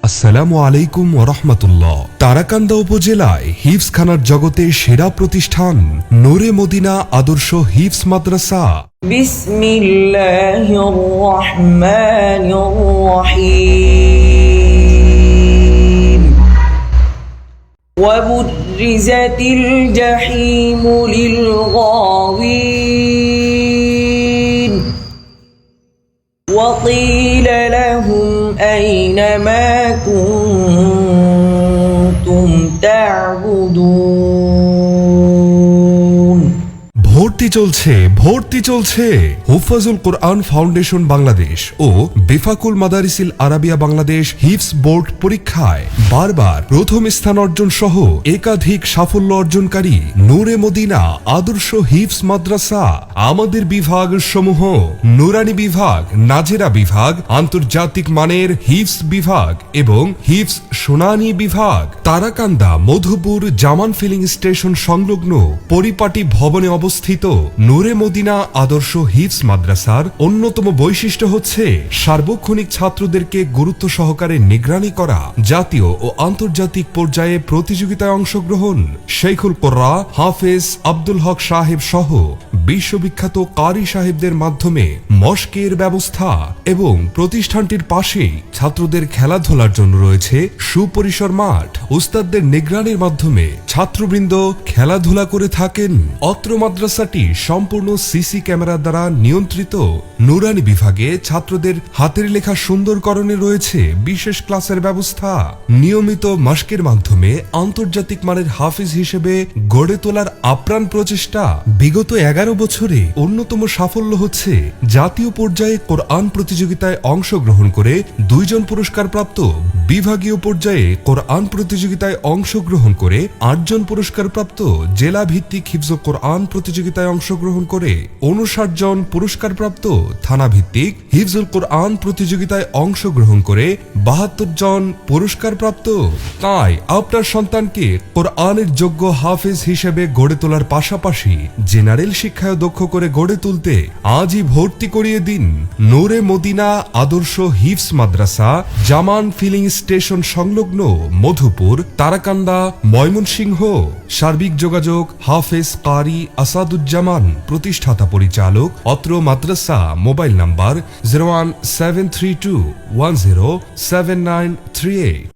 আসসালামু আলাইকুম ওয়া রাহমাতুল্লাহ। তারাকান্দা উপজেলায় হিফজখানার জগতে সেরা প্রতিষ্ঠান নূরে মদিনা আদর্শ হিফজ মাদ্রাসা। বিসমিল্লাহির রহমানির রহিম। ওয়া বুরিজাতিল জাহিমু লিল গাওয়িন ওয়া ক্বিলা লাহুম আইনা মা কুনতুম তা'বুদুন। ভর্তি চলছে হুফাজুল কোরআন ফাউন্ডেশন বাংলাদেশ ও বেফাকুল মাদারিসিল আরাবিয়া বাংলাদেশ হিফজ বোর্ড পরীক্ষায় বারবার প্রথম স্থান অর্জন সহ একাধিক সাফল্য অর্জনকারী নূরে মদিনা আদর্শ হিফজ মাদ্রাসা। আমাদের বিভাগ সমূহ নুরানি বিভাগ, নাজেরা বিভাগ, আন্তর্জাতিক মানের হিফজ বিভাগ এবং হিফজ সোনানী বিভাগ। তারাকান্দা মধুপুর জামান ফিলিং স্টেশন সংলগ্ন পরিপাটি ভবনে অবস্থিত নূরে মদিনা আদর্শ হিফজ মাদ্রাসার অন্যতম বৈশিষ্ট্য হচ্ছে সার্বক্ষণিক ছাত্রদেরকে গুরুত্ব সহকারে নিগরানি করা, জাতীয় ও আন্তর্জাতিক পর্যায়ে প্রতিযোগিতায় অংশগ্রহণ, শেখুল কোরআ হাফেজ আব্দুল হক সাহেব সহ বিশ্ববিখ্যাত কারি সাহেবদের মাধ্যমে মশকের ব্যবস্থা এবং প্রতিষ্ঠানটির পাশেই ছাত্রদের খেলাধুলার জন্য রয়েছে সুপরিসর মাঠ। উস্তাদদের নিগরানির মাধ্যমে ছাত্রবৃন্দ খেলাধুলা করে থাকেন। অত্র মাদ্রাসাটি সম্পূর্ণ সিসি ক্যামেরা দ্বারা নিয়ন্ত্রিত। নুরানি বিভাগে ছাত্রদের হাতের লেখা সুন্দরকরণে রয়েছে বিশেষ ক্লাসের ব্যবস্থা। নিয়মিত মাস্কের মাধ্যমে আন্তর্জাতিক মানের হাফিজ হিসেবে গড়ে তোলার আপ্রাণ প্রচেষ্টা। বিগত 11 বছরে অন্যতম সাফল্য হচ্ছে জাতীয় পর্যায়ে কোরআন প্রতিযোগিতায় অংশগ্রহণ করে 2 জন পুরস্কারপ্রাপ্ত, বিভাগীয় পর্যায়ে কোরআন প্রতিযোগিতায় অংশগ্রহণ করে 8 জন পুরস্কারপ্রাপ্ত, জেলা ভিত্তিক হিফজ কোরআন প্রতিযোগিতায় অংশগ্রহণ করে 59 জন পুরস্কারপ্রাপ্ত, থানা ভিত্তিক হিফজুল কোরআন প্রতিযোগিতায় অংশগ্রহণ করে 72 জন পুরস্কারপ্রাপ্ত। তাই আপনার সন্তানকে কোরআনের যোগ্য হাফেজ হিসেবে গড়ে তোলার পাশাপাশি জেনারেল শিক্ষায় দক্ষ করে গড়ে তুলতে আজই ভর্তি করিয়ে দিন নূরে মদিনা আদর্শ হিফজ মাদ্রাসা, জামান ফিলিং স্টেশন সংলগ্ন মধুপুর, তারাকান্দা, ময়মনসিংহ। সার্বিক যোগাযোগ হাফেজ কারি আসাদুজ্জামান, প্রতিষ্ঠাতা পরিচালক অত্র মাদ্রাসা। Mobile number 01732107938।